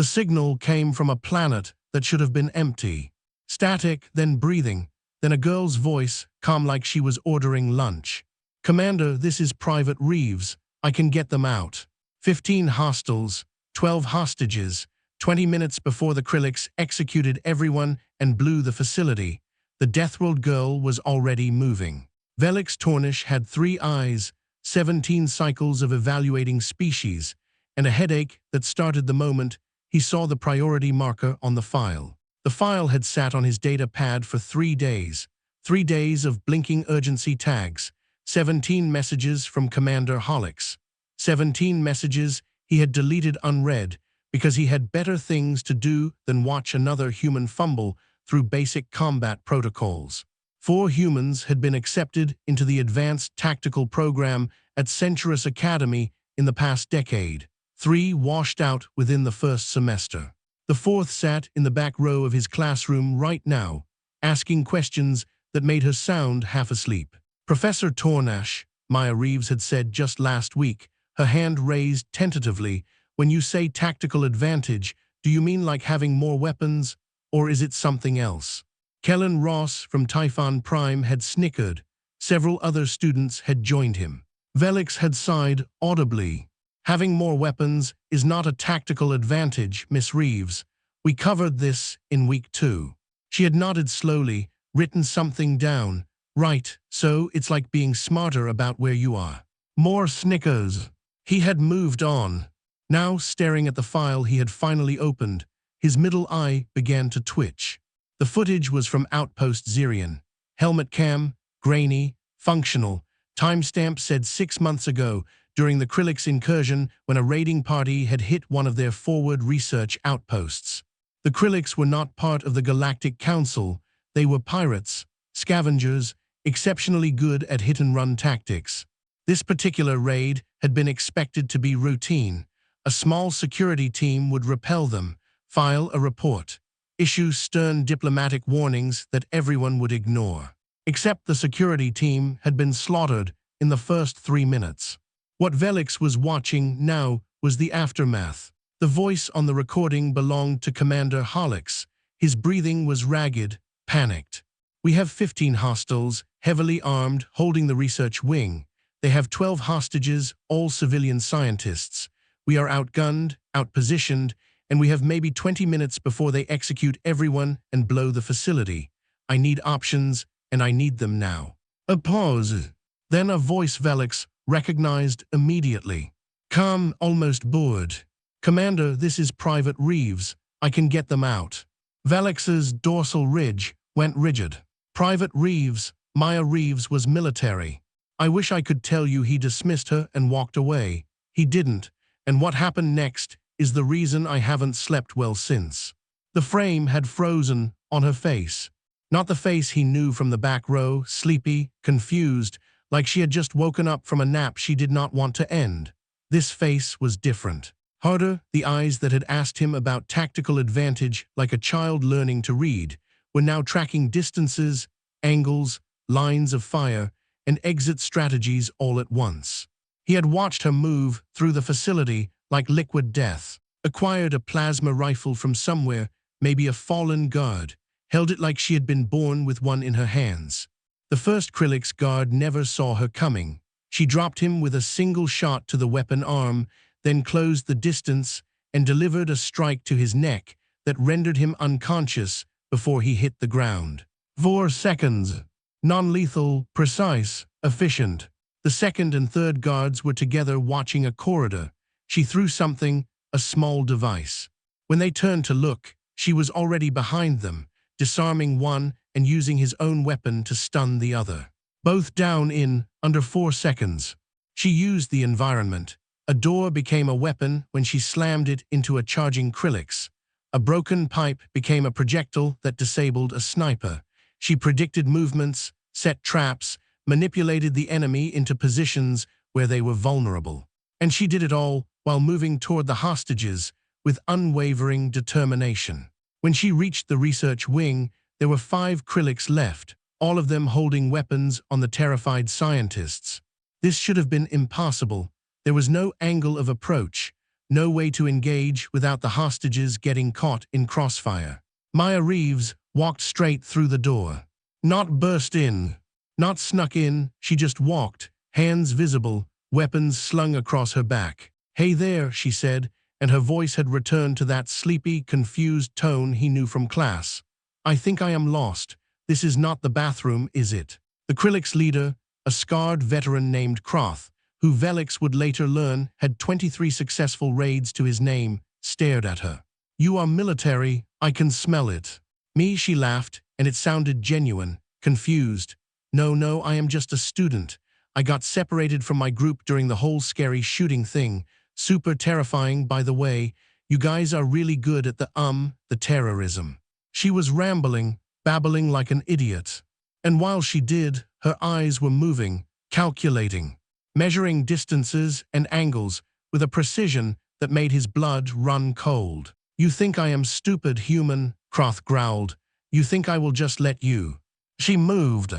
The signal came from a planet that should have been empty. Static, then breathing, then a girl's voice, calm like she was ordering lunch. "Commander, this is Private Reeves. I can get them out." 15 hostiles, 12 hostages. 20 minutes before the Krillix executed everyone and blew the facility, the Deathworld girl was already moving. Velix Tornish had 3 eyes, 17 cycles of evaluating species, and a headache that started the moment he saw the priority marker on the file. The file had sat on his data pad for 3 days. 3 days of blinking urgency tags, 17 messages from Commander Holix. 17 messages he had deleted unread because he had better things to do than watch another human fumble through basic combat protocols. 4 humans had been accepted into the advanced tactical program at Centurus Academy in the past decade. 3 washed out within the first semester. The 4th sat in the back row of his classroom right now, asking questions that made her sound half asleep. "Professor Tornash," Maya Reeves had said just last week, her hand raised tentatively, "when you say tactical advantage, do you mean like having more weapons, or is it something else?" Kellen Ross from Typhon Prime had snickered. Several other students had joined him. Velix had sighed audibly. "Having more weapons is not a tactical advantage, Miss Reeves. We covered this in week 2. She had nodded slowly, written something down. "Right, so it's like being smarter about where you are." More snickers. He had moved on. Now, staring at the file he had finally opened, his middle eye began to twitch. The footage was from Outpost Zirian. Helmet cam, grainy, functional. Timestamp said 6 months ago, during the Krillix incursion when a raiding party had hit one of their forward research outposts. The Krillix were not part of the Galactic Council. They were pirates, scavengers, exceptionally good at hit-and-run tactics. This particular raid had been expected to be routine. A small security team would repel them, file a report, issue stern diplomatic warnings that everyone would ignore. Except the security team had been slaughtered in the first 3 minutes. What Velix was watching now was the aftermath. The voice on the recording belonged to Commander Holix. His breathing was ragged, panicked. "We have 15 hostiles, heavily armed, holding the research wing. They have 12 hostages, all civilian scientists. We are outgunned, outpositioned, and we have maybe 20 minutes before they execute everyone and blow the facility. I need options, and I need them now." A pause. Then a voice Velix recognized immediately. Calm, almost bored. "Commander, this is Private Reeves. I can get them out." Velix's dorsal ridge went rigid. Private Reeves, Maya Reeves, was military. "I wish I could tell you," he dismissed her and walked away. He didn't, and what happened next is the reason I haven't slept well since. The frame had frozen on her face. Not the face he knew from the back row, sleepy, confused, like she had just woken up from a nap she did not want to end. This face was different. Harder, the eyes that had asked him about tactical advantage like a child learning to read, were now tracking distances, angles, lines of fire, and exit strategies all at once. He had watched her move through the facility like liquid death, acquired a plasma rifle from somewhere, maybe a fallen guard, held it like she had been born with one in her hands. The first Krillix guard never saw her coming. She dropped him with a single shot to the weapon arm, then closed the distance and delivered a strike to his neck that rendered him unconscious before he hit the ground. 4 seconds. Non-lethal, precise, efficient. The second and third guards were together watching a corridor. She threw something, a small device. When they turned to look, she was already behind them, disarming one and using his own weapon to stun the other. Both down in under 4 seconds. She used the environment. A door became a weapon when she slammed it into a charging Krillix. A broken pipe became a projectile that disabled a sniper. She predicted movements, set traps, manipulated the enemy into positions where they were vulnerable. And she did it all while moving toward the hostages with unwavering determination. When she reached the research wing, there were 5 Krillix left, all of them holding weapons on the terrified scientists. This should have been impossible. There was no angle of approach, No way to engage without the hostages getting caught in crossfire. Maya Reeves walked straight through the door. Not burst in, not snuck in, she just walked, hands visible, weapons slung across her back. "Hey there," she said, and her voice had returned to that sleepy, confused tone he knew from class. "I think I am lost. This is not the bathroom, is it?" The Krillix leader, a scarred veteran named Kroth, who Velix would later learn had 23 successful raids to his name, stared at her. "You are military, I can smell it." "Me," she laughed, and it sounded genuine, confused. No, I am just a student. I got separated from my group during the whole scary shooting thing. Super terrifying, by the way. You guys are really good at the terrorism." She was rambling, babbling like an idiot. And while she did, her eyes were moving, calculating, measuring distances and angles with a precision that made his blood run cold. "You think I am stupid, human," Kroth growled. "You think I will just let you?" She moved.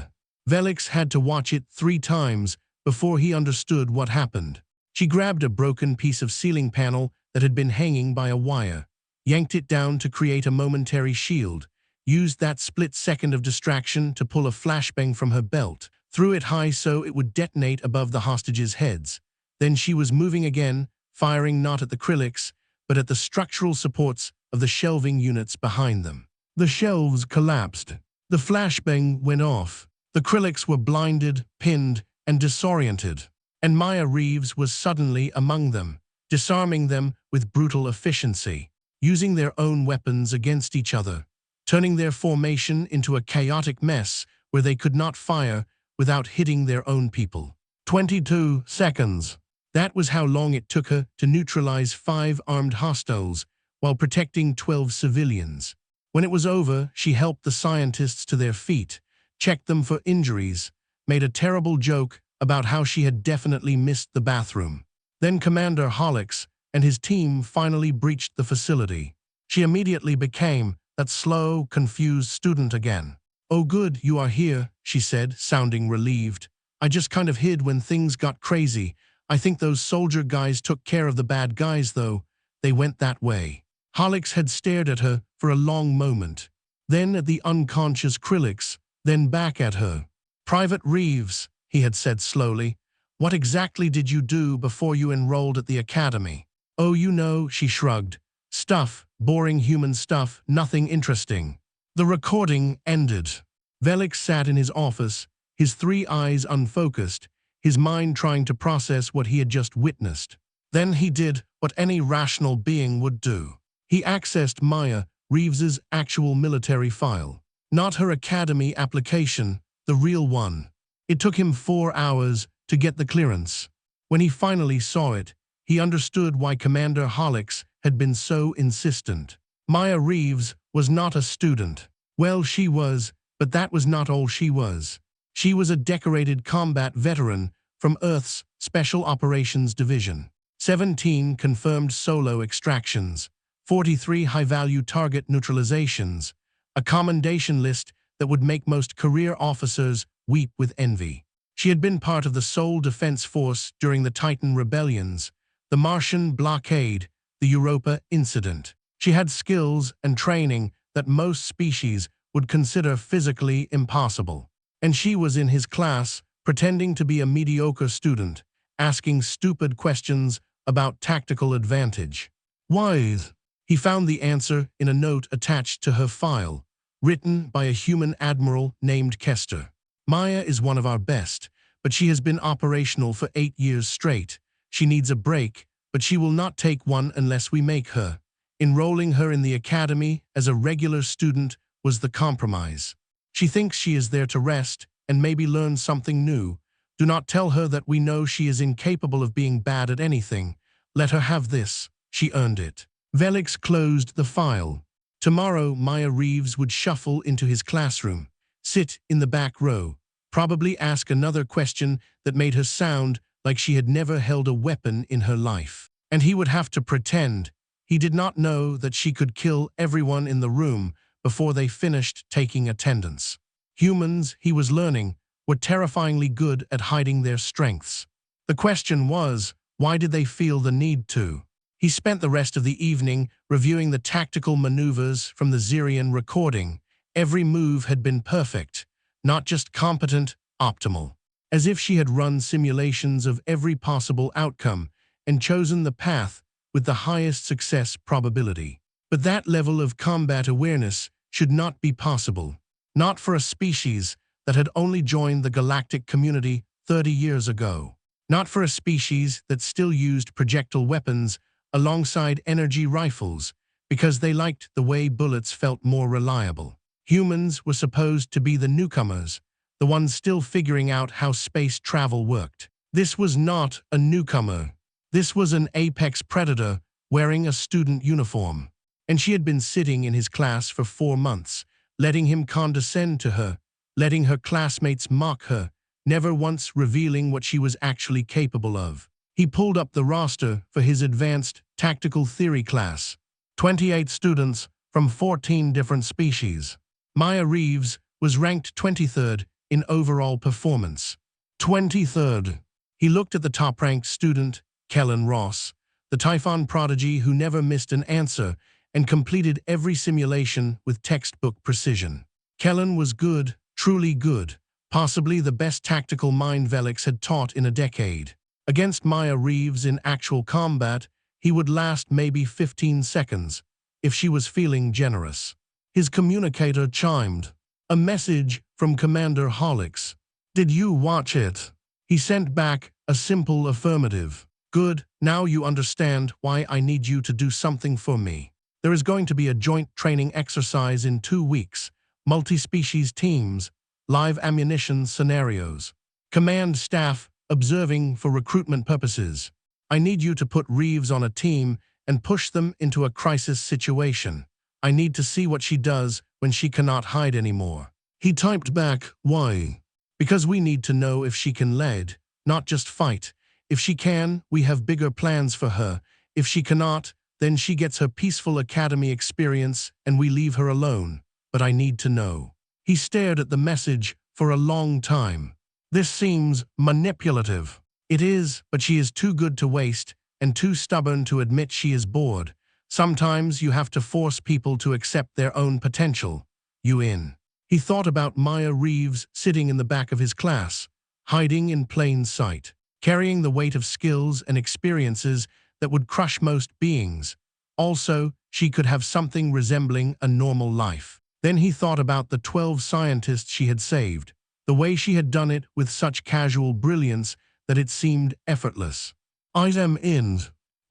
Velix had to watch it 3 times before he understood what happened. She grabbed a broken piece of ceiling panel that had been hanging by a wire, yanked it down to create a momentary shield, used that split second of distraction to pull a flashbang from her belt, threw it high so it would detonate above the hostages' heads. Then she was moving again, firing not at the Krillix, but at the structural supports of the shelving units behind them. The shelves collapsed. The flashbang went off. The Krillix were blinded, pinned, and disoriented. And Maya Reeves was suddenly among them, disarming them with brutal efficiency, using their own weapons against each other, turning their formation into a chaotic mess where they could not fire without hitting their own people. 22 seconds. That was how long it took her to neutralize 5 armed hostiles while protecting 12 civilians. When it was over, she helped the scientists to their feet, checked them for injuries, made a terrible joke about how she had definitely missed the bathroom. Then Commander Holix and his team finally breached the facility. She immediately became that slow, confused student again. "Oh good, you are here," she said, sounding relieved. "I just kind of hid when things got crazy. I think those soldier guys took care of the bad guys though. They went that way." Holix had stared at her for a long moment, then at the unconscious Krillix, then back at her. "Private Reeves," he had said slowly, "what exactly did you do before you enrolled at the academy?" "Oh, you know," she shrugged. "Stuff, boring human stuff, nothing interesting." The recording ended. Velix sat in his office, his 3 eyes unfocused, his mind trying to process what he had just witnessed. Then he did what any rational being would do. He accessed Maya Reeves's actual military file. Not her academy application, the real one. It took him 4 hours to get the clearance. When he finally saw it, he understood why Commander Holix had been so insistent. Maya Reeves was not a student. Well, she was, but that was not all she was. She was a decorated combat veteran from Earth's Special Operations Division. 17 confirmed solo extractions, 43 high-value target neutralizations, a commendation list that would make most career officers weep with envy. She had been part of the Seoul Defense Force during the Titan Rebellions, the Martian blockade, the Europa incident. She had skills and training that most species would consider physically impossible. And she was in his class, pretending to be a mediocre student, asking stupid questions about tactical advantage. Why? He found the answer in a note attached to her file, written by a human admiral named Kester. "Maya is one of our best, but she has been operational for 8 years straight. She needs a break, but she will not take one unless we make her. Enrolling her in the academy as a regular student was the compromise. She thinks she is there to rest and maybe learn something new. Do not tell her that we know she is incapable of being bad at anything. Let her have this. She earned it." Velix closed the file. Tomorrow, Maya Reeves would shuffle into his classroom, sit in the back row, probably ask another question that made her sound like she had never held a weapon in her life. And he would have to pretend he did not know that she could kill everyone in the room before they finished taking attendance. Humans, he was learning, were terrifyingly good at hiding their strengths. The question was, why did they feel the need to? He spent the rest of the evening reviewing the tactical maneuvers from the Zirian recording. Every move had been perfect, not just competent, optimal. As if she had run simulations of every possible outcome and chosen the path with the highest success probability. But that level of combat awareness should not be possible. Not for a species that had only joined the galactic community 30 years ago. Not for a species that still used projectile weapons alongside energy rifles because they liked the way bullets felt more reliable. Humans were supposed to be the newcomers, the ones still figuring out how space travel worked. This was not a newcomer. This was an apex predator wearing a student uniform. And she had been sitting in his class for 4 months, letting him condescend to her, letting her classmates mock her, never once revealing what she was actually capable of. He pulled up the roster for his advanced tactical theory class. 28 students from 14 different species. Maya Reeves was ranked 23rd in overall performance. 23rd. He looked at the top-ranked student, Kellen Ross, the Typhon prodigy who never missed an answer and completed every simulation with textbook precision. Kellen was good, truly good, possibly the best tactical mind Velix had taught in a decade. Against Maya Reeves in actual combat, he would last maybe 15 seconds, if she was feeling generous. His communicator chimed. A message from Commander Holix. Did you watch it? He sent back a simple affirmative. Good, now you understand why I need you to do something for me. There is going to be a joint training exercise in 2 weeks, multi-species teams, live ammunition scenarios. Command staff observing for recruitment purposes. I need you to put Reeves on a team and push them into a crisis situation. I need to see what she does when she cannot hide anymore. He typed back, why? Because we need to know if she can lead, not just fight. If she can, we have bigger plans for her. If she cannot, then she gets her peaceful academy experience and we leave her alone. But I need to know. He stared at the message for a long time. This seems manipulative. It is, but she is too good to waste and too stubborn to admit she is bored. Sometimes you have to force people to accept their own potential. You in. He thought about Maya Reeves sitting in the back of his class, hiding in plain sight, carrying the weight of skills and experiences that would crush most beings. Also, she could have something resembling a normal life. Then he thought about the 12 scientists she had saved, the way she had done it with such casual brilliance that it seemed effortless. Item in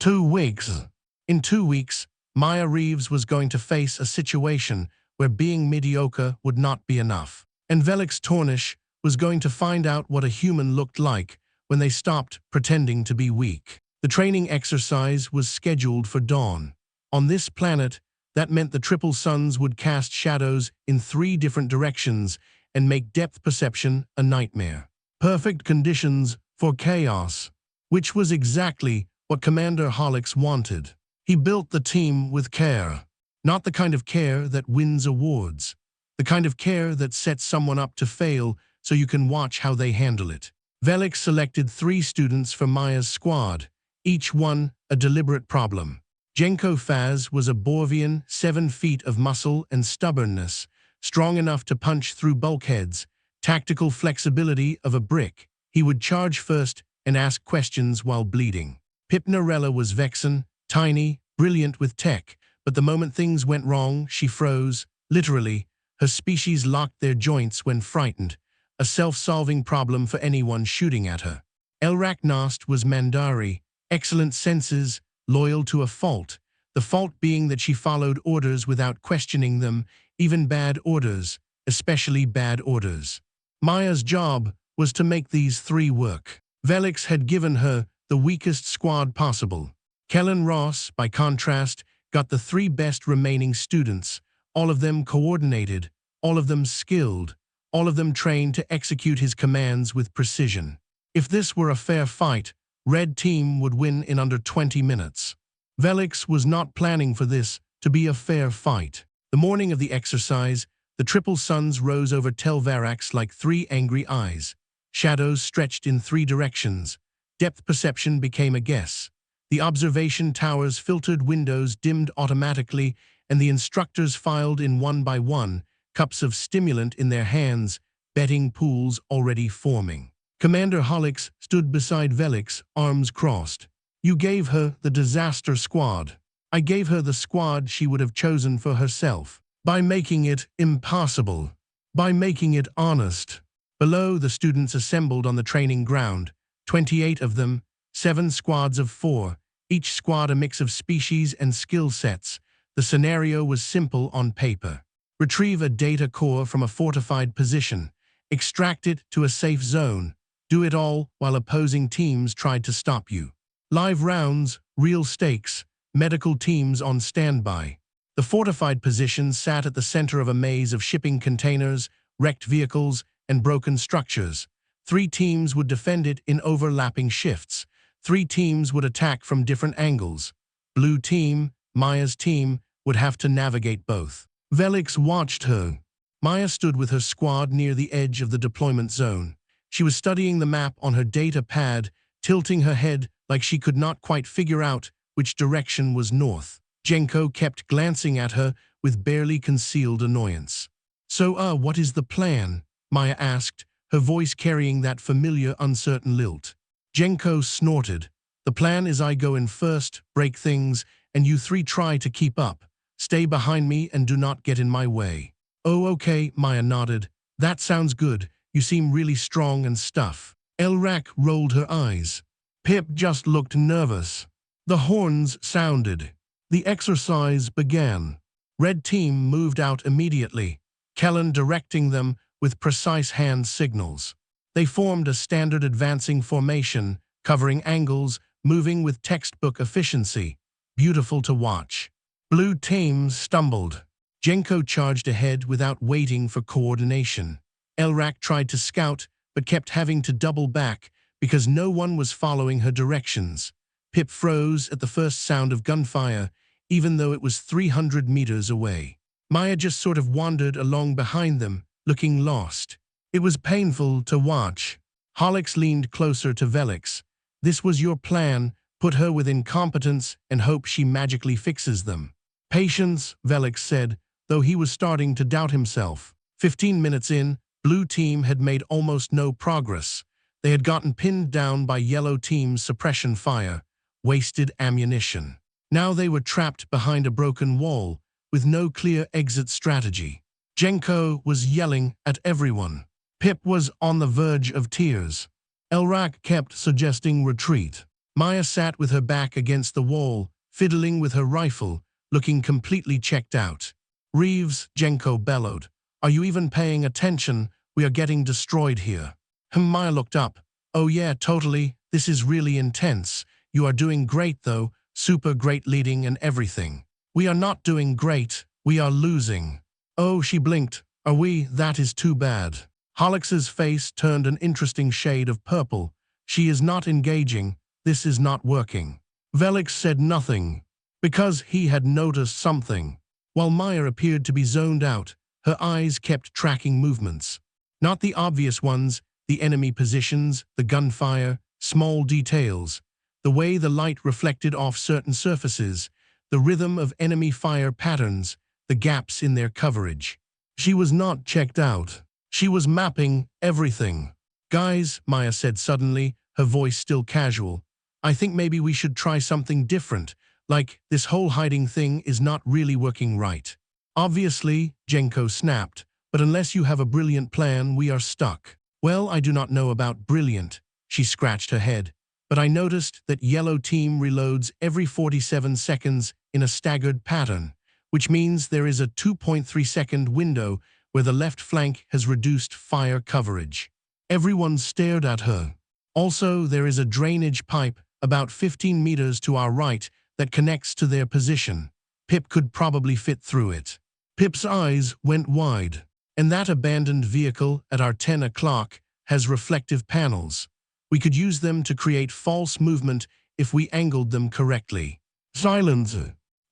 2 weeks. In 2 weeks, Maya Reeves was going to face a situation where being mediocre would not be enough. And Velix Tornish was going to find out what a human looked like when they stopped pretending to be weak. The training exercise was scheduled for dawn. On this planet, that meant the Triple Suns would cast shadows in 3 different directions and make depth perception a nightmare. Perfect conditions for chaos, which was exactly what Commander Holix wanted. He built the team with care. Not the kind of care that wins awards. The kind of care that sets someone up to fail so you can watch how they handle it. Velix selected 3 students for Maya's squad, each one a deliberate problem. Jenko Faz was a Borvian, 7 feet of muscle and stubbornness, strong enough to punch through bulkheads, tactical flexibility of a brick. He would charge first and ask questions while bleeding. Pipnarella was Vexen, tiny, brilliant with tech, but the moment things went wrong, she froze. Literally, her species locked their joints when frightened, a self-solving problem for anyone shooting at her. Elrak Nost was Mandari, excellent senses, loyal to a fault, the fault being that she followed orders without questioning them, even bad orders, especially bad orders. Maya's job was to make these 3 work. Velix had given her the weakest squad possible. Kellen Ross, by contrast, got the 3 best remaining students, all of them coordinated, all of them skilled, all of them trained to execute his commands with precision. If this were a fair fight, Red Team would win in under 20 minutes. Velix was not planning for this to be a fair fight. The morning of the exercise, the Triple Suns rose over Tel Varax like 3 angry eyes. Shadows stretched in 3 directions. Depth perception became a guess. The observation tower's filtered windows dimmed automatically, and the instructors filed in one by one, cups of stimulant in their hands, betting pools already forming. Commander Holix stood beside Velix, arms crossed. You gave her the disaster squad. I gave her the squad she would have chosen for herself. By making it impossible. By making it honest. Below, the students assembled on the training ground, 28 of them, 7 squads of 4, each squad a mix of species and skill sets. The scenario was simple on paper. Retrieve a data core from a fortified position, extract it to a safe zone, do it all while opposing teams tried to stop you. Live rounds, real stakes, medical teams on standby. The fortified position sat at the center of a maze of shipping containers, wrecked vehicles, and broken structures. 3 teams would defend it in overlapping shifts. 3 teams would attack from different angles. Blue team, Maya's team, would have to navigate both. Velix watched her. Maya stood with her squad near the edge of the deployment zone. She was studying the map on her data pad, tilting her head like she could not quite figure out which direction was north. Jenko kept glancing at her with barely concealed annoyance. So, what is the plan? Maya asked, her voice carrying that familiar uncertain lilt. Jenko snorted. The plan is I go in first, break things, and you 3 try to keep up. Stay behind me and do not get in my way. Oh, okay, Maya nodded. That sounds good. You seem really strong and stuff. Elrak rolled her eyes. Pip just looked nervous. The horns sounded. The exercise began. Red team moved out immediately, Kellen directing them with precise hand signals. They formed a standard advancing formation, covering angles, moving with textbook efficiency. Beautiful to watch. Blue team stumbled. Jenko charged ahead without waiting for coordination. Elrak tried to scout, but kept having to double back because no one was following her directions. Pip froze at the first sound of gunfire, even though it was 300 meters away. Maya just sort of wandered along behind them, looking lost. It was painful to watch. Holix leaned closer to Velix. This was your plan, put her with incompetence and hope she magically fixes them. Patience, Velix said, though he was starting to doubt himself. 15 minutes in, Blue team had made almost no progress. They had gotten pinned down by Yellow team's suppression fire, wasted ammunition. Now they were trapped behind a broken wall, with no clear exit strategy. Jenko was yelling at everyone. Pip was on the verge of tears. Elrak kept suggesting retreat. Maya sat with her back against the wall, fiddling with her rifle, looking completely checked out. Reeves, Jenko bellowed. Are you even paying attention? We are getting destroyed here. Maya looked up. Oh yeah, totally. This is really intense. You are doing great though. Super great leading and everything. We are not doing great. We are losing. Oh, she blinked. Are we? That is too bad. Holix's face turned an interesting shade of purple. She is not engaging. This is not working. Velix said nothing, because he had noticed something. While Maya appeared to be zoned out, her eyes kept tracking movements. Not the obvious ones, the enemy positions, the gunfire, small details, the way the light reflected off certain surfaces, the rhythm of enemy fire patterns, the gaps in their coverage. She was not checked out. She was mapping everything. Guys, Maya said suddenly, her voice still casual, I think maybe we should try something different, like this whole hiding thing is not really working right. Obviously, Jenko snapped, but unless you have a brilliant plan, we are stuck. Well, I do not know about brilliant, she scratched her head, but I noticed that Yellow team reloads every 47 seconds in a staggered pattern, which means there is a 2.3-second window where the left flank has reduced fire coverage. Everyone stared at her. Also, there is a drainage pipe about 15 meters to our right that connects to their position. Pip could probably fit through it. Pip's eyes went wide. And that abandoned vehicle at our 10 o'clock has reflective panels. We could use them to create false movement if we angled them correctly. Silence.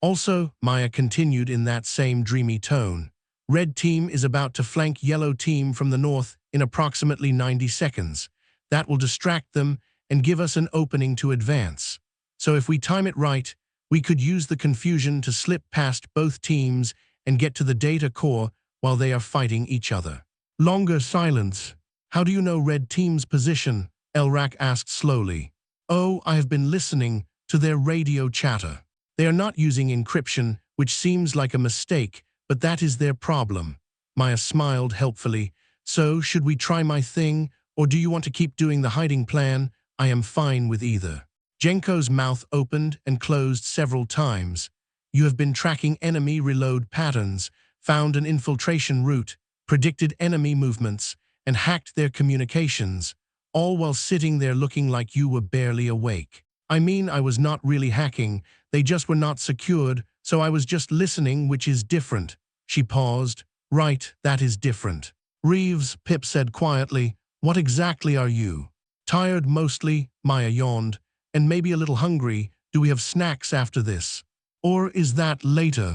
Also, Maya continued in that same dreamy tone. Red team is about to flank Yellow team from the north in approximately 90 seconds. That will distract them and give us an opening to advance. So if we time it right, we could use the confusion to slip past both teams and get to the data core while they are fighting each other. Longer silence. How do you know red team's position? Elrak asked slowly. Oh, I have been listening to their radio chatter. They are not using encryption, which seems like a mistake, but that is their problem. Maya smiled helpfully. So, should we try my thing, or do you want to keep doing the hiding plan? I am fine with either. Jenko's mouth opened and closed several times. You have been tracking enemy reload patterns, found an infiltration route, predicted enemy movements, and hacked their communications, all while sitting there looking like you were barely awake. I mean, I was not really hacking, they just were not secured, so I was just listening, which is different. She paused. Right, that is different. Reeves, Pip said quietly, what exactly are you? Tired mostly, Maya yawned, and maybe a little hungry. Do we have snacks after this? Or is that later?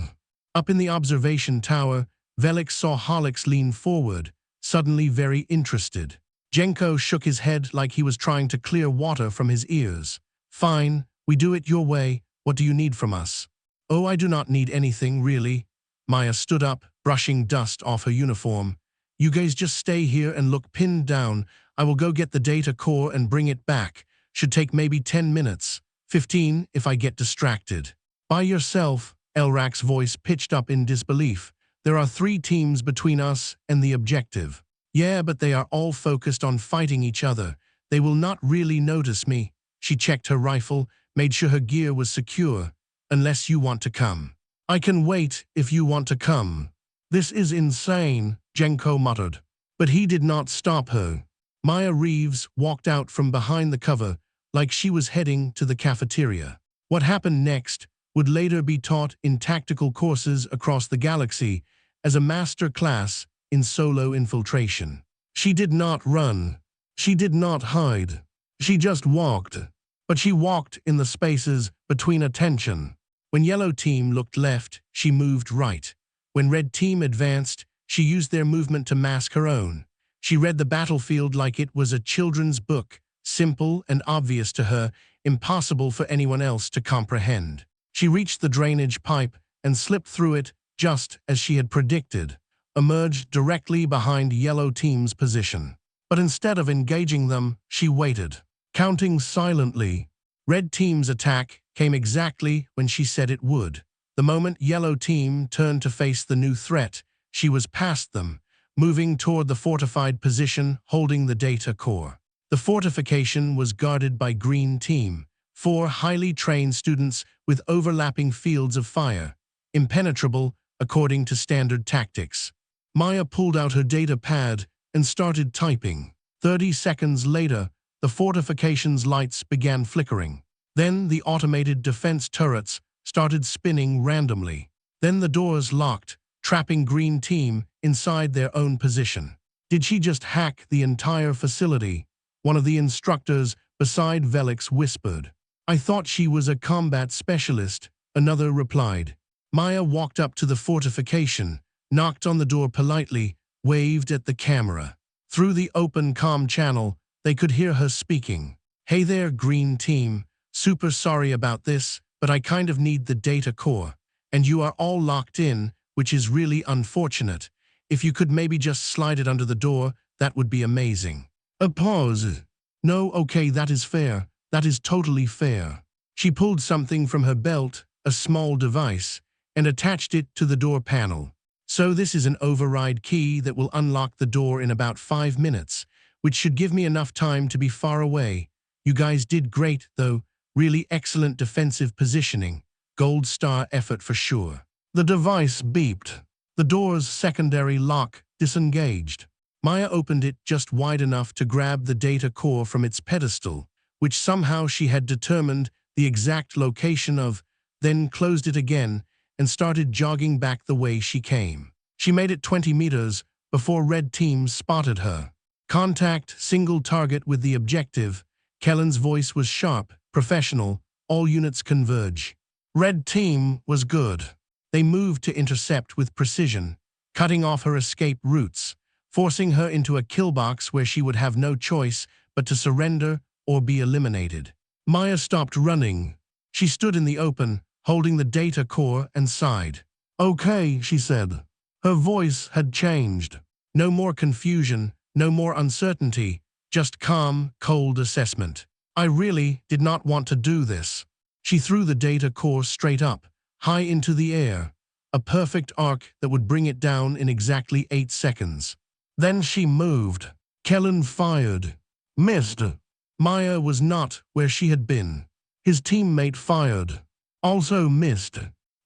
Up in the observation tower, Velik saw Holix lean forward, suddenly very interested. Jenko shook his head like he was trying to clear water from his ears. Fine, we do it your way. What do you need from us? Oh, I do not need anything, really. Maya stood up, brushing dust off her uniform. You guys just stay here and look pinned down. I will go get the data core and bring it back. Should take maybe 10 minutes. 15 if I get distracted. By yourself, Elrak's voice pitched up in disbelief. There are 3 teams between us and the objective. Yeah, but they are all focused on fighting each other. They will not really notice me. She checked her rifle, made sure her gear was secure. Unless you want to come. I can wait if you want to come. This is insane, Jenko muttered. But he did not stop her. Maya Reeves walked out from behind the cover like she was heading to the cafeteria. What happened next would later be taught in tactical courses across the galaxy as a master class in solo infiltration. She did not run. She did not hide. She just walked. But she walked in the spaces between attention. When yellow team looked left, she moved right. When red team advanced, she used their movement to mask her own. She read the battlefield like it was a children's book, simple and obvious to her, impossible for anyone else to comprehend. She reached the drainage pipe and slipped through it just as she had predicted, emerged directly behind yellow team's position. But instead of engaging them, she waited, counting silently. Red team's attack came exactly when she said it would. The moment yellow team turned to face the new threat, she was past them, moving toward the fortified position holding the data core. The fortification was guarded by green team, 4 highly trained students with overlapping fields of fire, impenetrable according to standard tactics. Maya pulled out her data pad and started typing. 30 seconds later, the fortification's lights began flickering. Then the automated defense turrets started spinning randomly. Then the doors locked, trapping green team inside their own position. Did she just hack the entire facility? One of the instructors beside Velix whispered. I thought she was a combat specialist, another replied. Maya walked up to the fortification, knocked on the door politely, waved at the camera. Through the open comm channel, they could hear her speaking. Hey there, green team. Super sorry about this, but I kind of need the data core. And you are all locked in, which is really unfortunate. If you could maybe just slide it under the door, that would be amazing. A pause. No, okay, that is fair. That is totally fair. She pulled something from her belt, a small device, and attached it to the door panel. So this is an override key that will unlock the door in about 5 minutes, which should give me enough time to be far away. You guys did great, though. Really excellent defensive positioning. Gold star effort for sure. The device beeped. The door's secondary lock disengaged. Maya opened it just wide enough to grab the data core from its pedestal, which somehow she had determined the exact location of, then closed it again and started jogging back the way she came. She made it 20 meters before red team spotted her. Contact, single target with the objective. Kellen's voice was sharp, professional, all units converge. Red team was good. They moved to intercept with precision, cutting off her escape routes, forcing her into a kill box where she would have no choice but to surrender or be eliminated. Maya stopped running. She stood in the open, holding the data core, and sighed. "Okay," she said. Her voice had changed. No more confusion, no more uncertainty, just calm, cold assessment. "I really did not want to do this." She threw the data core straight up, high into the air, a perfect arc that would bring it down in exactly 8 seconds. Then she moved. Kellen fired. Missed. Maya was not where she had been. His teammate fired. Also missed.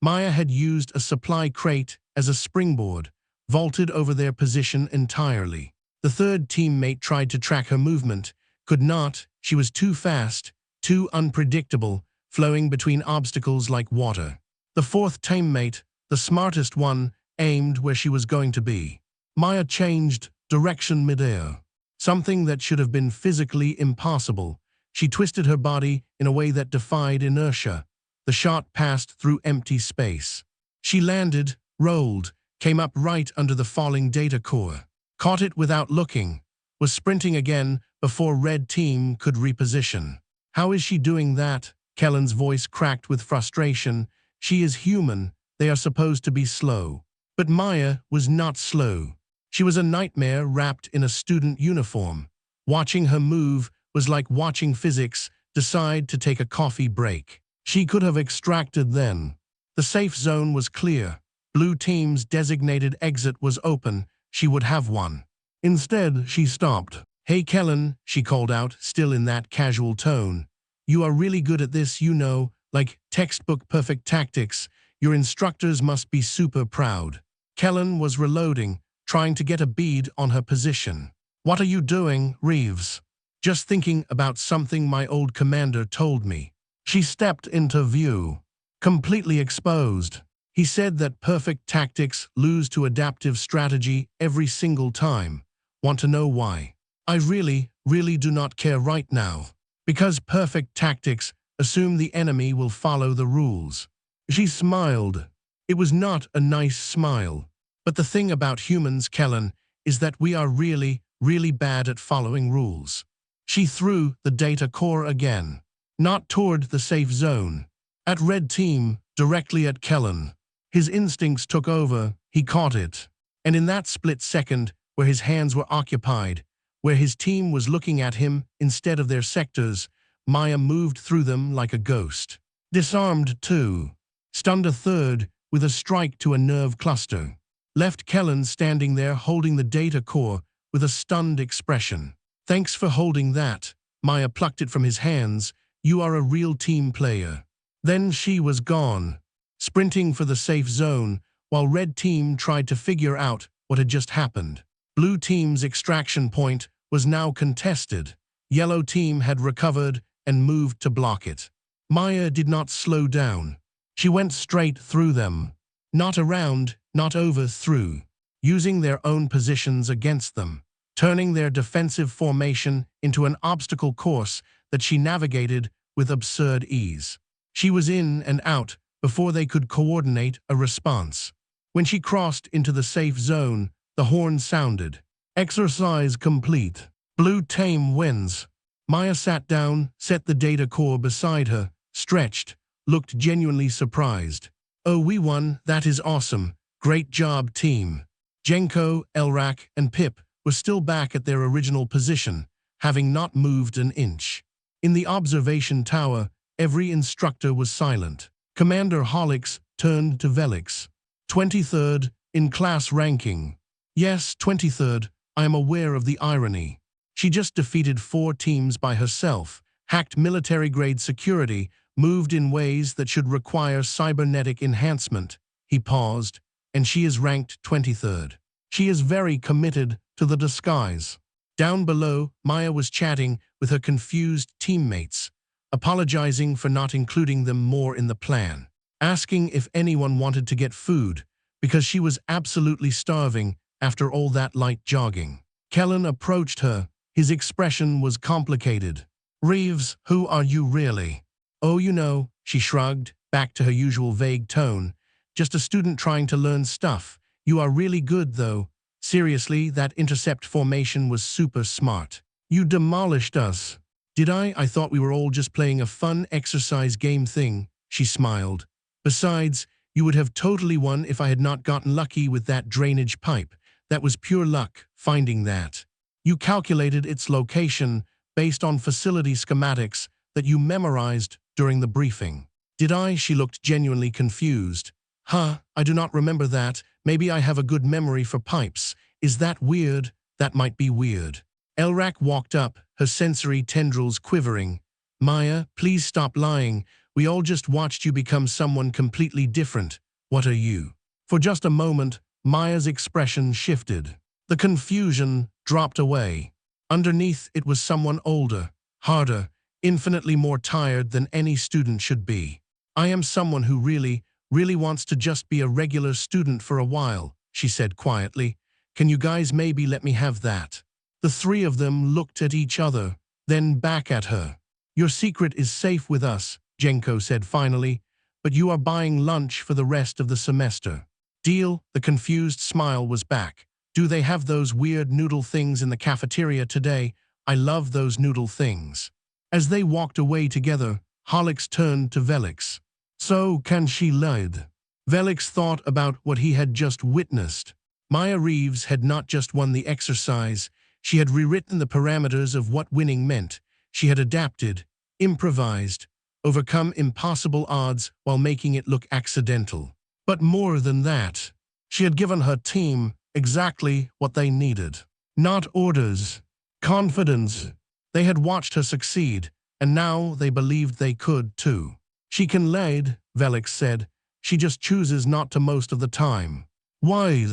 Maya had used a supply crate as a springboard, vaulted over their position entirely. The third teammate tried to track her movement, could not. She was too fast, too unpredictable, flowing between obstacles like water. The fourth teammate, the smartest one, aimed where she was going to be. Maya changed direction midair. Something that should have been physically impossible. She twisted her body in a way that defied inertia. The shot passed through empty space. She landed, rolled, came up right under the falling data core, caught it without looking, was sprinting again before Red Team could reposition. "How is she doing that?" Kellen's voice cracked with frustration. "She is human. They are supposed to be slow." But Maya was not slow. She was a nightmare wrapped in a student uniform. Watching her move was like watching physics decide to take a coffee break. She could have extracted then. The safe zone was clear. Blue Team's designated exit was open. She would have one. Instead, she stopped. "Hey Kellen," she called out, still in that casual tone. "You are really good at this, you know, like textbook perfect tactics. Your instructors must be super proud." Kellen was reloading, trying to get a bead on her position. "What are you doing, Reeves?" "Just thinking about something my old commander told me." She stepped into view, completely exposed. "He said that perfect tactics lose to adaptive strategy every single time. Want to know why?" "I really, really do not care right now." "Because perfect tactics assume the enemy will follow the rules." She smiled. It was not a nice smile. "But the thing about humans, Kellen, is that we are really, really bad at following rules." She threw the data core again. Not toward the safe zone. At Red Team, directly at Kellen. His instincts took over. He caught it. And in that split second, where his hands were occupied, where his team was looking at him instead of their sectors, Maya moved through them like a ghost. Disarmed two. Stunned a third with a strike to a nerve cluster. Left Kellen standing there holding the data core with a stunned expression. "Thanks for holding that." Maya plucked it from his hands. "You are a real team player." Then she was gone, sprinting for the safe zone, while Red Team tried to figure out what had just happened. Blue Team's extraction point was now contested. Yellow Team had recovered and moved to block it. Maya did not slow down. She went straight through them. Not around, not over, through. Using their own positions against them. Turning their defensive formation into an obstacle course that she navigated with absurd ease. She was in and out before they could coordinate a response. When she crossed into the safe zone, the horn sounded. "Exercise complete. Blue Team wins." Maya sat down, set the data core beside her, stretched, looked genuinely surprised. "Oh, we won. That is awesome. Great job, team." Jenko, Elrak, and Pip were still back at their original position, having not moved an inch. In the observation tower, every instructor was silent. Commander Holix turned to Velix. 23rd in class ranking. "Yes, 23rd, I am aware of the irony. She just defeated 4 teams by herself, hacked military-grade security, moved in ways that should require cybernetic enhancement." He paused. "And she is ranked 23rd. She is very committed to the disguise." Down below, Maya was chatting with her confused teammates, apologizing for not including them more in the plan, asking if anyone wanted to get food, because she was absolutely starving after all that light jogging. Kellen approached her. His expression was complicated. "Reeves, who are you really?" "Oh, you know," she shrugged, back to her usual vague tone. "Just a student trying to learn stuff. You are really good, though. Seriously, that intercept formation was super smart. You demolished us." Did I? I thought we were all just playing a fun exercise game thing, she smiled. Besides, you would have totally won if I had not gotten lucky with that drainage pipe. That was pure luck, finding that. You calculated its location based on facility schematics that you memorized during the briefing. Did I? She looked genuinely confused. Huh, I do not remember that. Maybe I have a good memory for pipes. Is that weird? That might be weird. Elrak walked up, her sensory tendrils quivering. Maya, please stop lying. We all just watched you become someone completely different. What are you? For just a moment, Maya's expression shifted. The confusion dropped away. Underneath it was someone older, harder, infinitely more tired than any student should be. I am someone who really wants to just be a regular student for a while, she said quietly. Can you guys maybe let me have that? The three of them looked at each other, then back at her. Your secret is safe with us, Jenko said finally, but you are buying lunch for the rest of the semester. Deal? The confused smile was back. Do they have those weird noodle things in the cafeteria today? I love those noodle things. As they walked away together, Holix turned to Velix. So, can she lead? Velix thought about what he had just witnessed. Maya Reeves had not just won the exercise, she had rewritten the parameters of what winning meant. She had adapted, improvised, overcome impossible odds while making it look accidental. But more than that, she had given her team exactly what they needed. Not orders, confidence. They had watched her succeed, and now they believed they could too. She can lead, Velix said. She just chooses not to most of the time. Why?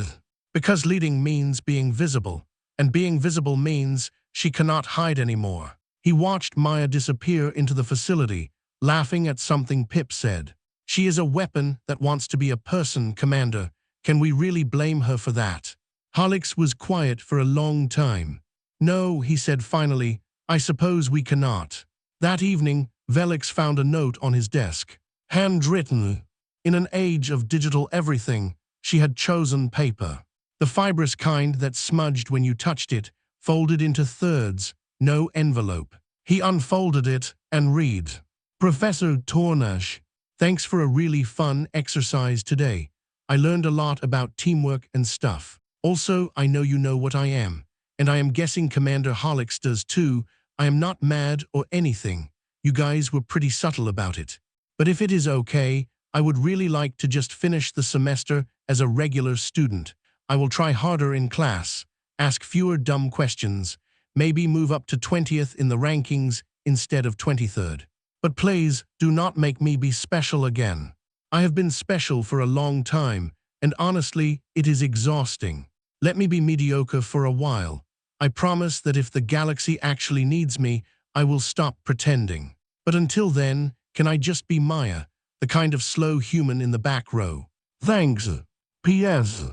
Because leading means being visible, and being visible means she cannot hide anymore. He watched Maya disappear into the facility, laughing at something Pip said. She is a weapon that wants to be a person, Commander. Can we really blame her for that? Holix was quiet for a long time. No, he said finally, I suppose we cannot. That evening, Velix found a note on his desk. Handwritten. In an age of digital everything, she had chosen paper. The fibrous kind that smudged when you touched it, folded into thirds, no envelope. He unfolded it and read. Professor Tornash, thanks for a really fun exercise today. I learned a lot about teamwork and stuff. Also, I know you know what I am, and I am guessing Commander Holix does too. I am not mad or anything. You guys were pretty subtle about it. But if it is okay, I would really like to just finish the semester as a regular student. I will try harder in class, ask fewer dumb questions, maybe move up to 20th in the rankings instead of 23rd. But please, do not make me be special again. I have been special for a long time, and honestly, it is exhausting. Let me be mediocre for a while. I promise that if the galaxy actually needs me, I will stop pretending. But until then, can I just be Maya, the kind of slow human in the back row? Thanks. P.S.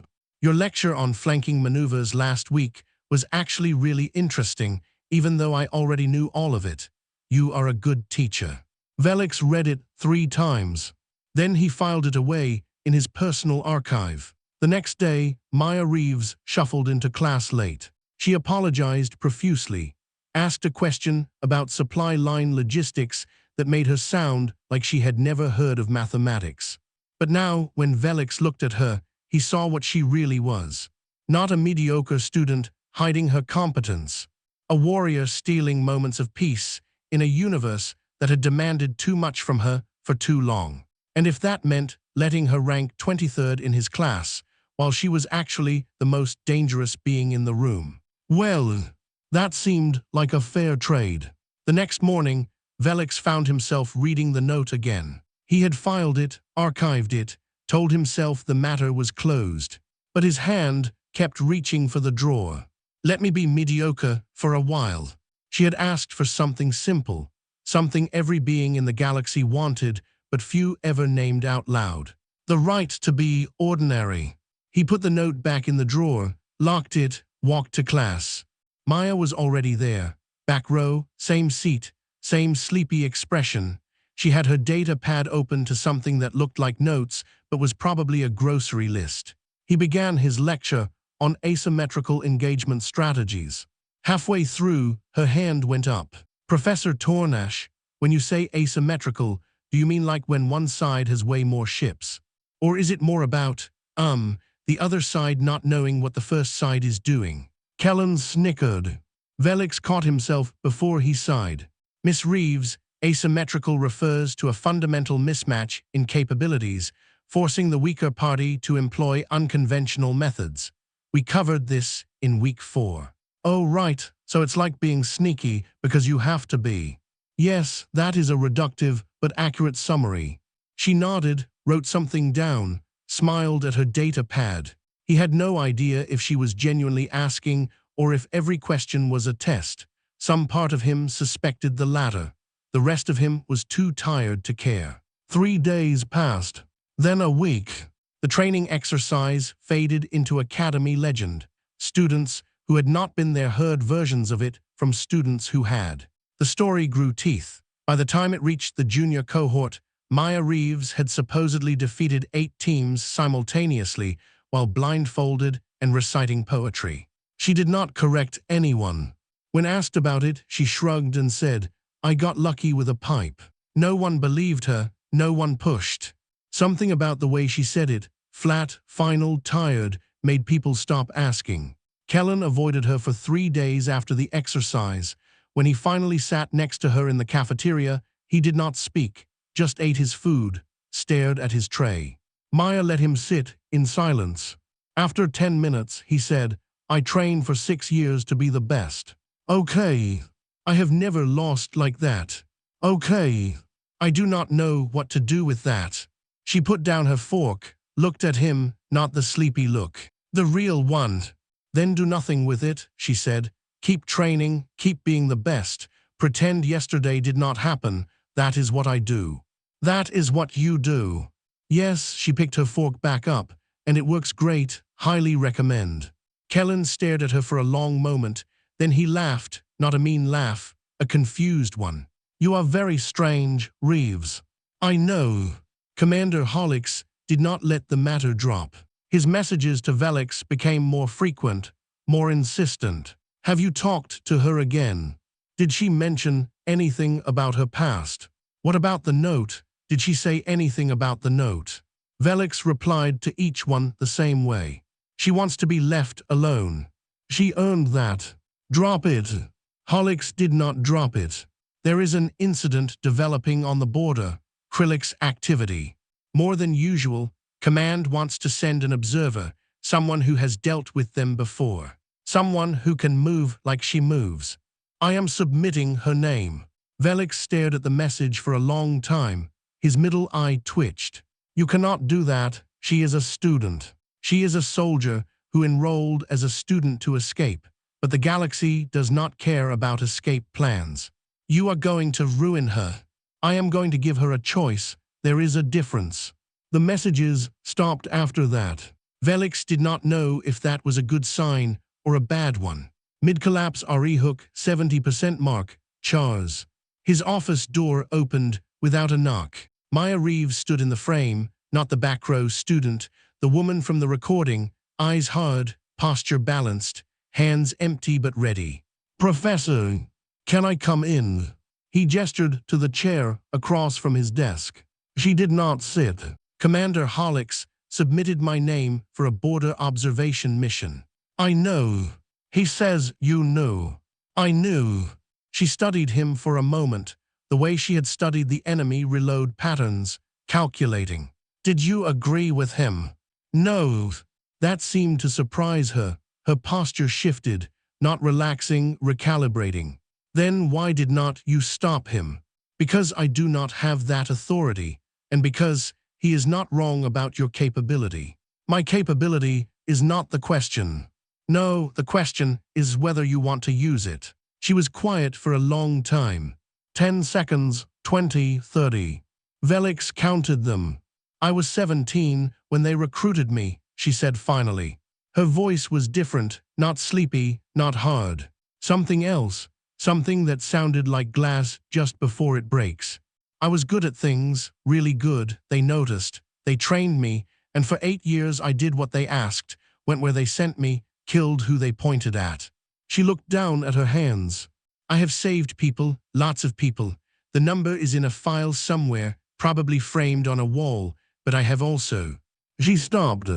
Your lecture on flanking maneuvers last week was actually really interesting, even though I already knew all of it. You are a good teacher. Velix read it 3 times. Then he filed it away in his personal archive. The next day, Maya Reeves shuffled into class late. She apologized profusely, asked a question about supply line logistics that made her sound like she had never heard of mathematics. But now, when Velix looked at her, he saw what she really was. Not a mediocre student hiding her competence. A warrior stealing moments of peace in a universe that had demanded too much from her for too long. And if that meant letting her rank 23rd in his class, while she was actually the most dangerous being in the room. Well, that seemed like a fair trade. The next morning, Velix found himself reading the note again. He had filed it, archived it, told himself the matter was closed. But his hand kept reaching for the drawer. Let me be mediocre for a while. She had asked for something simple, something every being in the galaxy wanted, but few ever named out loud. The right to be ordinary. He put the note back in the drawer, locked it, walked to class. Maya was already there. Back row, same seat, same sleepy expression. She had her data pad open to something that looked like notes, but was probably a grocery list. He began his lecture on asymmetrical engagement strategies. Halfway through, her hand went up. Professor Tornash, when you say asymmetrical, do you mean like when one side has way more ships? Or is it more about, the other side not knowing what the first side is doing? Kellen snickered. Velix caught himself before he sighed. Miss Reeves, asymmetrical refers to a fundamental mismatch in capabilities, forcing the weaker party to employ unconventional methods. We covered this in week 4. Oh, right, so it's like being sneaky because you have to be. Yes, that is a reductive but accurate summary. She nodded, wrote something down, smiled at her data pad. He had no idea if she was genuinely asking or if every question was a test. Some part of him suspected the latter. The rest of him was too tired to care. 3 days passed. Then a week. The training exercise faded into academy legend. Students who had not been there heard versions of it from students who had. The story grew teeth. By the time it reached the junior cohort, Maya Reeves had supposedly defeated 8 teams simultaneously while blindfolded and reciting poetry. She did not correct anyone. When asked about it, she shrugged and said, "I got lucky with a pipe." No one believed her, no one pushed. Something about the way she said it, flat, final, tired, made people stop asking. Kellen avoided her for 3 days after the exercise. When he finally sat next to her in the cafeteria, he did not speak, just ate his food, stared at his tray. Maya let him sit in silence. After 10 minutes, he said, "I trained for 6 years to be the best. Okay. I have never lost like that. Okay. I do not know what to do with that." She put down her fork, looked at him, not the sleepy look. "The real one. Then do nothing with it," she said. "Keep training, keep being the best. Pretend yesterday did not happen. That is what I do." "That is what you do." "Yes," she picked her fork back up, "and it works great. Highly recommend." Kellen stared at her for a long moment. Then he laughed, not a mean laugh, a confused one. "You are very strange, Reeves." "I know." Commander Hollix did not let the matter drop. His messages to Velix became more frequent, more insistent. "Have you talked to her again? Did she mention anything about her past? What about the note? Did she say anything about the note?" Velix replied to each one the same way. "She wants to be left alone. She earned that. Drop it." Hollix did not drop it. "There is an incident developing on the border. Krillik's activity. More than usual, Command wants to send an observer, someone who has dealt with them before. Someone who can move like she moves. I am submitting her name." Velix stared at the message for a long time. His middle eye twitched. "You cannot do that. She is a student. She is a soldier who enrolled as a student to escape. But the galaxy does not care about escape plans. You are going to ruin her. I am going to give her a choice. There is a difference." The messages stopped after that. Velix did not know if that was a good sign or a bad one. Mid-collapse RE hook, 70% mark, Chars. His office door opened without a knock. Maya Reeves stood in the frame, not the back row student, the woman from the recording, eyes hard, posture balanced, hands empty but ready. "Professor, can I come in?" He gestured to the chair across from his desk. She did not sit. "Commander Hollix submitted my name for a border observation mission." "I know." "He says you knew." "I knew." She studied him for a moment, the way she had studied the enemy reload patterns, calculating. "Did you agree with him?" "No." That seemed to surprise her. Her posture shifted, not relaxing, recalibrating. "Then why did not you stop him?" "Because I do not have that authority, and because he is not wrong about your capability." "My capability is not the question." "No, the question is whether you want to use it." She was quiet for a long time. 10 seconds, 20, 30. Velix counted them. "I was 17 when they recruited me," she said finally. Her voice was different, not sleepy, not hard. Something else, something that sounded like glass just before it breaks. "I was good at things, really good, they noticed. They trained me, and for 8 years I did what they asked, went where they sent me, killed who they pointed at." She looked down at her hands. I have saved people, lots of people. The number is in a file somewhere, probably framed on a wall, but I have also. She stopped.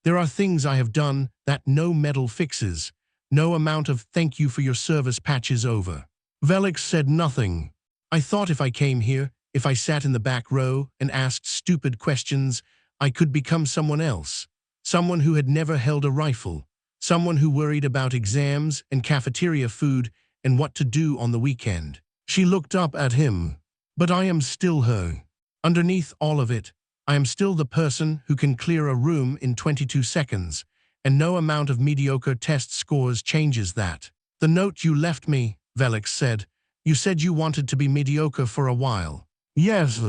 There are things I have done that no medal fixes. No amount of thank you for your service patches over. Velix said nothing. I thought if I came here, if I sat in the back row and asked stupid questions, I could become someone else. Someone who had never held a rifle. Someone who worried about exams and cafeteria food and what to do on the weekend. She looked up at him. But I am still her. Underneath all of it, I am still the person who can clear a room in 22 seconds, and no amount of mediocre test scores changes that. The note you left me, Velix said. You said you wanted to be mediocre for a while. Yes.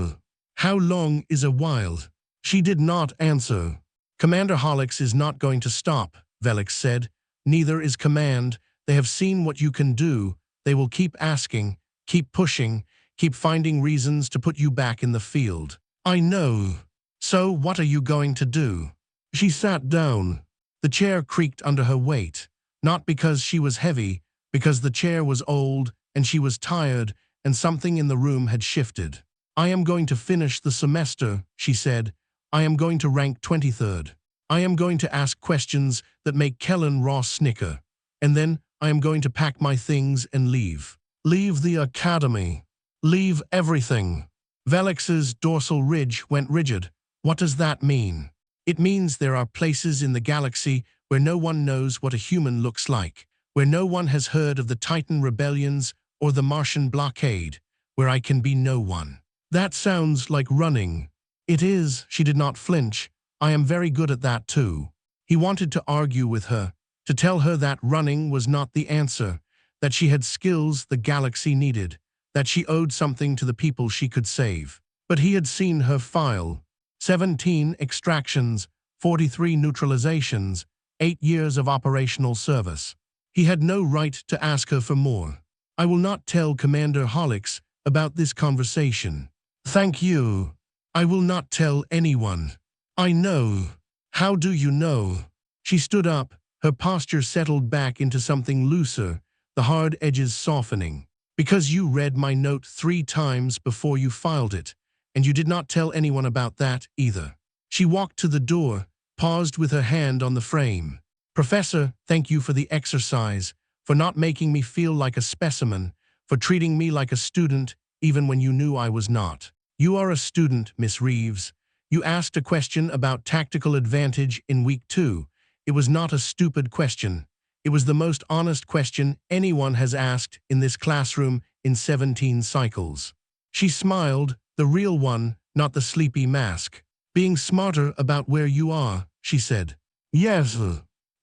How long is a while? She did not answer. Commander Holix is not going to stop, Velix said. Neither is Command. They have seen what you can do. They will keep asking, keep pushing, keep finding reasons to put you back in the field. I know. So what are you going to do? She sat down. The chair creaked under her weight, not because she was heavy, because the chair was old and she was tired and something in the room had shifted. I am going to finish the semester, she said. I am going to rank 23rd. I am going to ask questions that make Kellen Ross snicker. And then I am going to pack my things and leave. Leave the academy. Leave everything. Velix's dorsal ridge went rigid. What does that mean? It means there are places in the galaxy where no one knows what a human looks like, where no one has heard of the Titan rebellions or the Martian blockade, where I can be no one. That sounds like running. It is, she did not flinch. I am very good at that too. He wanted to argue with her, to tell her that running was not the answer, that she had skills the galaxy needed, that she owed something to the people she could save. But he had seen her file. 17 extractions, 43 neutralizations, 8 years of operational service. He had no right to ask her for more. I will not tell Commander Holix about this conversation. Thank you. I will not tell anyone. I know. How do you know? She stood up, her posture settled back into something looser, the hard edges softening. Because you read my note 3 times before you filed it, and you did not tell anyone about that either. She walked to the door, paused with her hand on the frame. Professor, thank you for the exercise, for not making me feel like a specimen, for treating me like a student even when you knew I was not. You are a student, Miss Reeves. You asked a question about tactical advantage in week 2. It was not a stupid question. It was the most honest question anyone has asked in this classroom in 17 cycles. She smiled, the real one, not the sleepy mask. Being smarter about where you are, she said. Yes,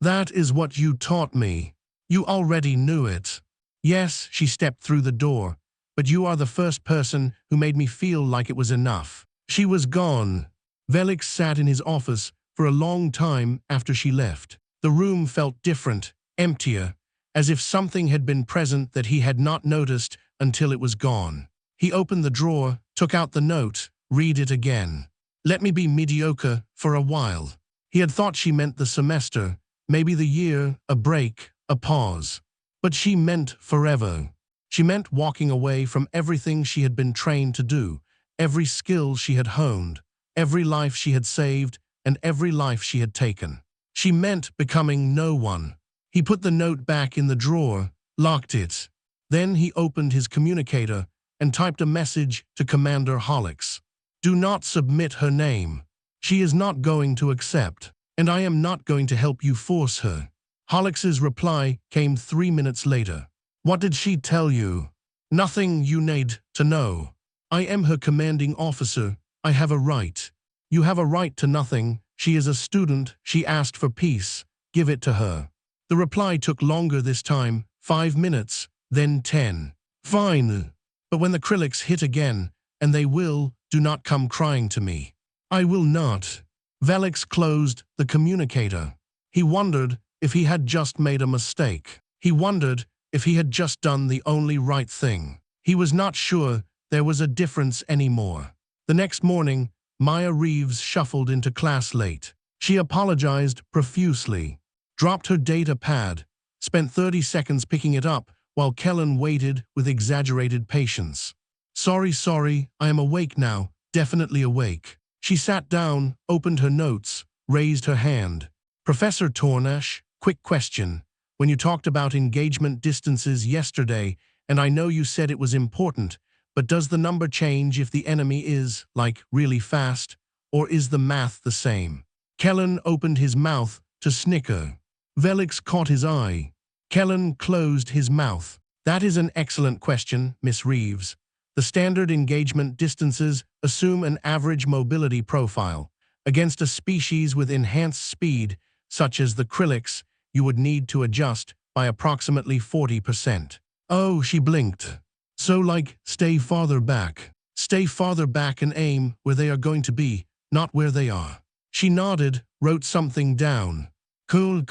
that is what you taught me. You already knew it. Yes, she stepped through the door, but you are the first person who made me feel like it was enough. She was gone. Velix sat in his office for a long time after she left. The room felt different, emptier, as if something had been present that he had not noticed until it was gone. He opened the drawer, took out the note, read it again. Let me be mediocre for a while. He had thought she meant the semester, maybe the year, a break, a pause. But she meant forever. She meant walking away from everything she had been trained to do, every skill she had honed, every life she had saved, and every life she had taken. She meant becoming no one. He put the note back in the drawer, locked it. Then he opened his communicator and typed a message to Commander Holix. Do not submit her name. She is not going to accept, and I am not going to help you force her. Holix's reply came 3 minutes later. What did she tell you? Nothing you need to know. I am her commanding officer. I have a right. You have a right to nothing. She is a student. She asked for peace. Give it to her. The reply took longer this time, 5 minutes, then 10. Fine. But when the Krillix hit again, and they will, do not come crying to me. I will not. Velix closed the communicator. He wondered if he had just made a mistake. He wondered if he had just done the only right thing. He was not sure there was a difference anymore. The next morning, Maya Reeves shuffled into class late. She apologized profusely, dropped her data pad, spent 30 seconds picking it up while Kellen waited with exaggerated patience. Sorry, I am awake now, definitely awake. She sat down, opened her notes, raised her hand. Professor Tornash, quick question. When you talked about engagement distances yesterday, and I know you said it was important, but does the number change if the enemy is, like, really fast, or is the math the same? Kellen opened his mouth to snicker. Velix caught his eye. Kellen closed his mouth. That is an excellent question, Miss Reeves. The standard engagement distances assume an average mobility profile. Against a species with enhanced speed, such as the Krillix, you would need to adjust by approximately 40%. Oh, she blinked. So like, stay farther back. Stay farther back and aim where they are going to be, not where they are. She nodded, wrote something down. Cool,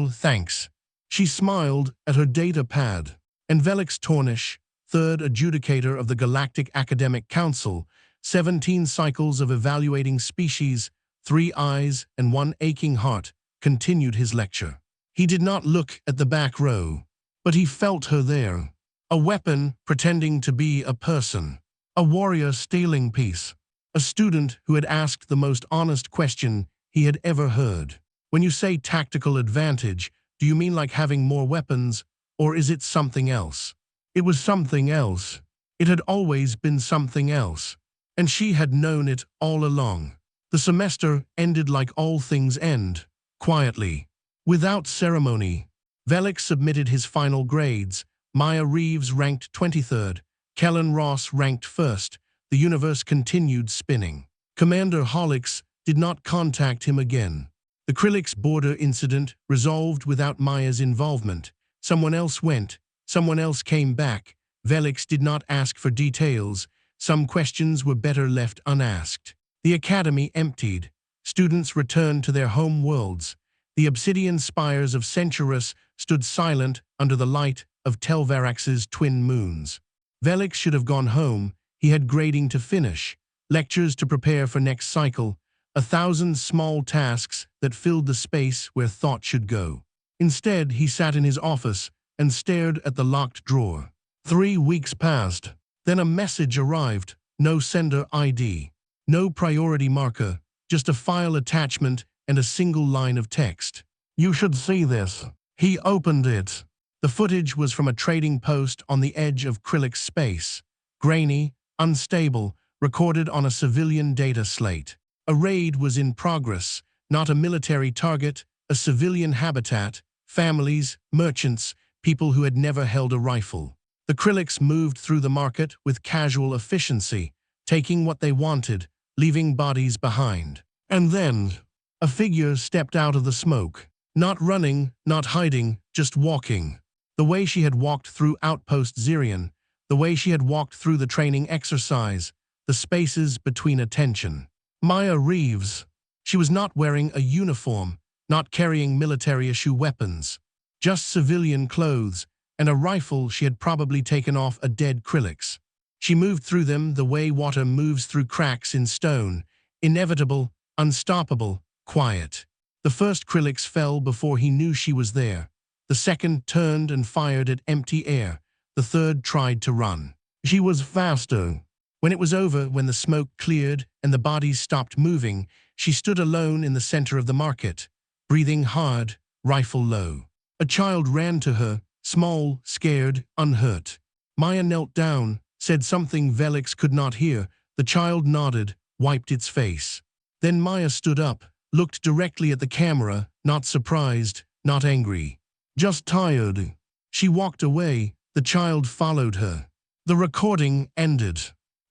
thanks. She smiled at her data pad. And Velix Tornish, third adjudicator of the Galactic Academic Council, 17 cycles of evaluating species, 3 eyes and 1 aching heart, continued his lecture. He did not look at the back row, but he felt her there. A weapon pretending to be a person. A warrior stealing peace. A student who had asked the most honest question he had ever heard. When you say tactical advantage, do you mean like having more weapons, or is it something else? It was something else. It had always been something else. And she had known it all along. The semester ended like all things end, quietly. Without ceremony. Velix submitted his final grades. Maya Reeves ranked 23rd. Kellen Ross ranked 1st. The universe continued spinning. Commander Holix did not contact him again. The Krillix border incident resolved without Maya's involvement. Someone else went. Someone else came back. Velix did not ask for details. Some questions were better left unasked. The academy emptied. Students returned to their home worlds. The obsidian spires of Centurus stood silent under the light of Telvarax's twin moons. Velix should have gone home. He had grading to finish, lectures to prepare for next cycle, 1,000 small tasks that filled the space where thought should go. Instead, he sat in his office and stared at the locked drawer. 3 weeks passed. Then a message arrived. No sender ID. No priority marker. Just a file attachment and a single line of text. You should see this. He opened it. The footage was from a trading post on the edge of Krillix space. Grainy, unstable, recorded on a civilian data slate. A raid was in progress, not a military target, a civilian habitat, families, merchants, people who had never held a rifle. The Krillix moved through the market with casual efficiency, taking what they wanted, leaving bodies behind. And then, a figure stepped out of the smoke. Not running, not hiding, just walking. The way she had walked through Outpost Zirion, the way she had walked through the training exercise, the spaces between attention. Maya Reeves. She was not wearing a uniform, not carrying military-issue weapons. Just civilian clothes, and a rifle she had probably taken off a dead Krillix. She moved through them the way water moves through cracks in stone, inevitable, unstoppable, quiet. The first Krillix fell before he knew she was there. The second turned and fired at empty air. The third tried to run. She was faster. When it was over, when the smoke cleared and the bodies stopped moving, she stood alone in the center of the market, breathing hard, rifle low. A child ran to her, small, scared, unhurt. Maya knelt down, said something Velix could not hear. The child nodded, wiped its face. Then Maya stood up, looked directly at the camera, not surprised, not angry. Just tired. She walked away. The child followed her. The recording ended.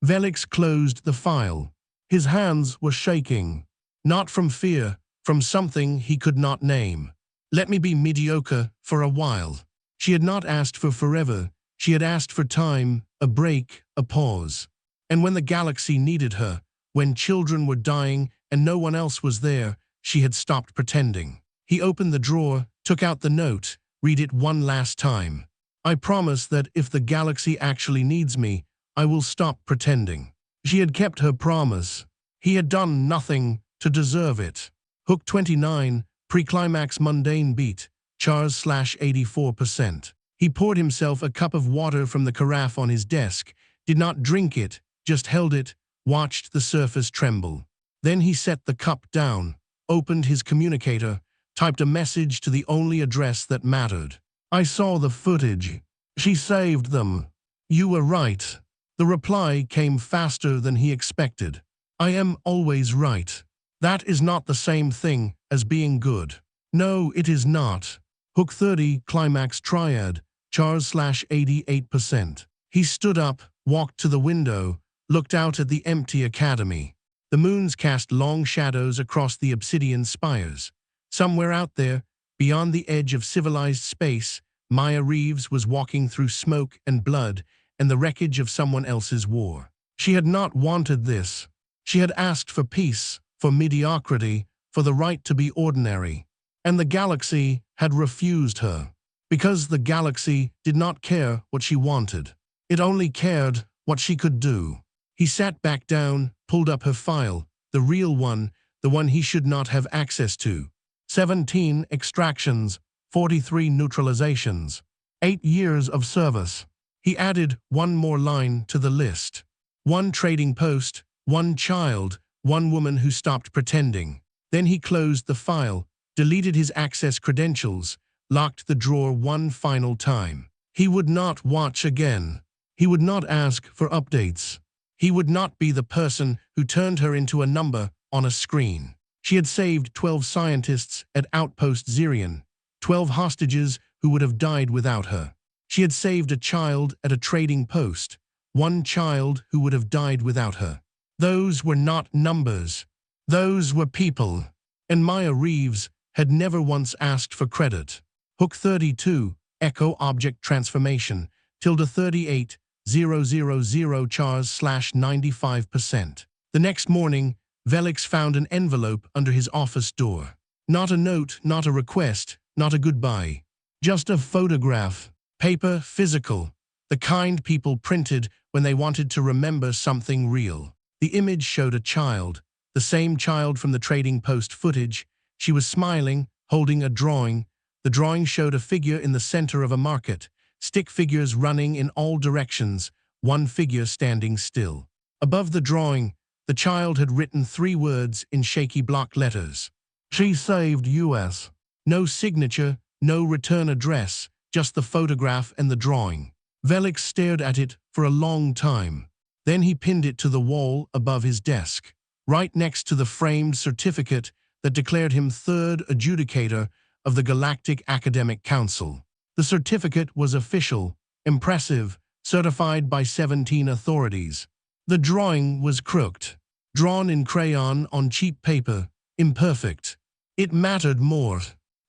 Velix closed the file. His hands were shaking. Not from fear, from something he could not name. Let me be mediocre for a while. She had not asked for forever. She had asked for time, a break, a pause. And when the galaxy needed her, when children were dying and no one else was there, she had stopped pretending. He opened the drawer, took out the note, read it one last time. I promise that if the galaxy actually needs me, I will stop pretending. She had kept her promise. He had done nothing to deserve it. Hook 29, pre-climax mundane beat, Chars/84%. He poured himself a cup of water from the carafe on his desk, did not drink it, just held it, watched the surface tremble. Then he set the cup down, opened his communicator, typed a message to the only address that mattered. I saw the footage. She saved them. You were right. The reply came faster than he expected. I am always right. That is not the same thing as being good. No, it is not. Hook 30, Climax Triad, Chars/88%. He stood up, walked to the window, looked out at the empty academy. The moons cast long shadows across the obsidian spires. Somewhere out there, beyond the edge of civilized space, Maya Reeves was walking through smoke and blood and the wreckage of someone else's war. She had not wanted this. She had asked for peace, for mediocrity, for the right to be ordinary. And the galaxy had refused her. Because the galaxy did not care what she wanted. It only cared what she could do. He sat back down, pulled up her file, the real one, the one he should not have access to. 17 extractions, 43 neutralizations, 8 years of service. He added one more line to the list. One trading post, one child, one woman who stopped pretending. Then he closed the file, deleted his access credentials, locked the drawer one final time. He would not watch again. He would not ask for updates. He would not be the person who turned her into a number on a screen. She had saved 12 scientists at Outpost Zirion, 12 hostages who would have died without her. She had saved a child at a trading post, one child who would have died without her. Those were not numbers. Those were people. And Maya Reeves had never once asked for credit. Hook 32, Echo Object Transformation, ~38, 000 Chars/95%. The next morning, Velix found an envelope under his office door. Not a note, not a request, not a goodbye. Just a photograph. Paper, physical. The kind people printed when they wanted to remember something real. The image showed a child, the same child from the trading post footage. She was smiling, holding a drawing. The drawing showed a figure in the center of a market, stick figures running in all directions, one figure standing still. Above the drawing, the child had written 3 words in shaky block letters. She saved US. No signature, no return address, just the photograph and the drawing. Velix stared at it for a long time. Then he pinned it to the wall above his desk, right next to the framed certificate that declared him 3rd adjudicator of the Galactic Academic Council. The certificate was official, impressive, certified by 17 authorities. The drawing was crooked, drawn in crayon on cheap paper, imperfect. It mattered more.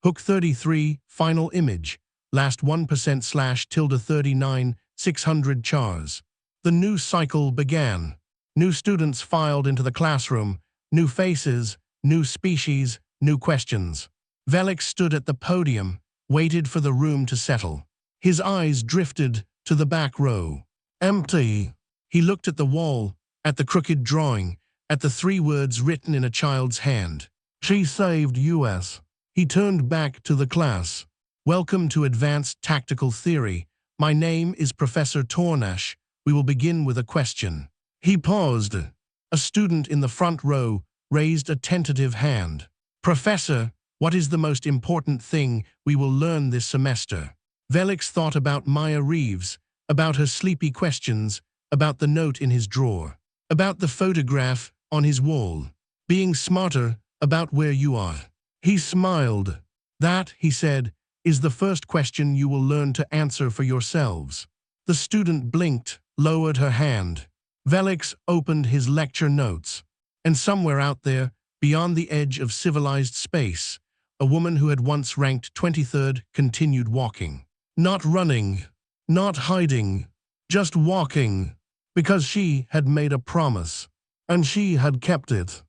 Hook 33, final image, last 1%/39, 600 Chars. The new cycle began. New students filed into the classroom, new faces, new species, new questions. Velix stood at the podium, waited for the room to settle. His eyes drifted to the back row. Empty. He looked at the wall, at the crooked drawing, at the 3 words written in a child's hand. She saved US. He turned back to the class. Welcome to Advanced Tactical Theory. My name is Professor Tornash. We will begin with a question. He paused. A student in the front row raised a tentative hand. Professor, what is the most important thing we will learn this semester? Velix thought about Maya Reeves, about her sleepy questions, about the note in his drawer, about the photograph on his wall. Being smarter about where you are. He smiled. That, he said, is the first question you will learn to answer for yourselves. The student blinked, lowered her hand. Velix opened his lecture notes. And somewhere out there, beyond the edge of civilized space, a woman who had once ranked 23rd continued walking. Not running, not hiding, just walking. Because she had made a promise. And she had kept it.